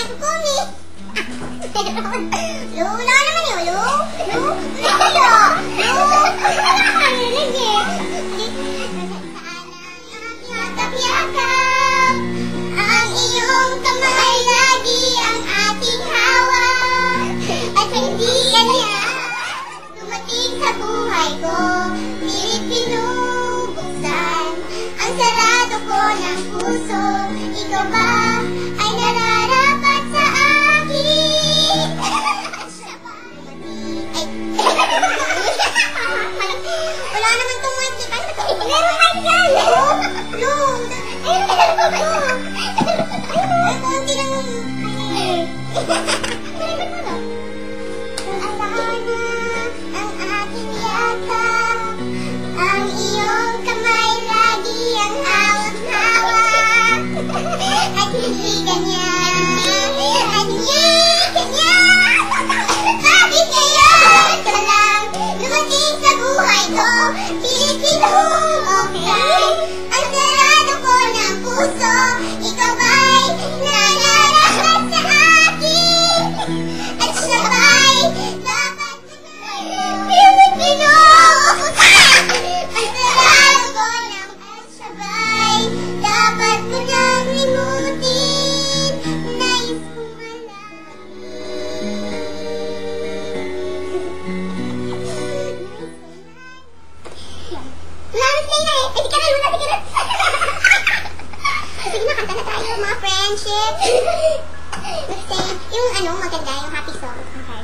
Kumi. Lu, wala naman yun, Lu. Lu, wala kayo. Lu, narinig eh. Yakap-yakap, ang iyong kamay lagi ang ating hawak. At hindi kanya dumating sa buhay ko, pilit pinubuksan ang sarado ko ng puso. Ikaw ba ay nararapat sa akin? Wala naman itong mga kita. Meron ka dyan! No! Ay, konti lang. Alana ang aking yakap, ang iyong kamay lagi ang hawak-hawak. At hindi kanya, at hindi kanya. Bakit ngayon ka lang dumating sa buhay ko? Pilit pinubuksan ang sarado ko ng puso. Ikaw ba'y nararapat sa akin? At siya ba'y dapat pilit pinubuksan ang sarado ko ng at siya ba'y dapat ko nang limutin? Nais kong Sige na, kanta na tayo, mga friendship. Basta, yung ano, maganda, yung happy song. Okay.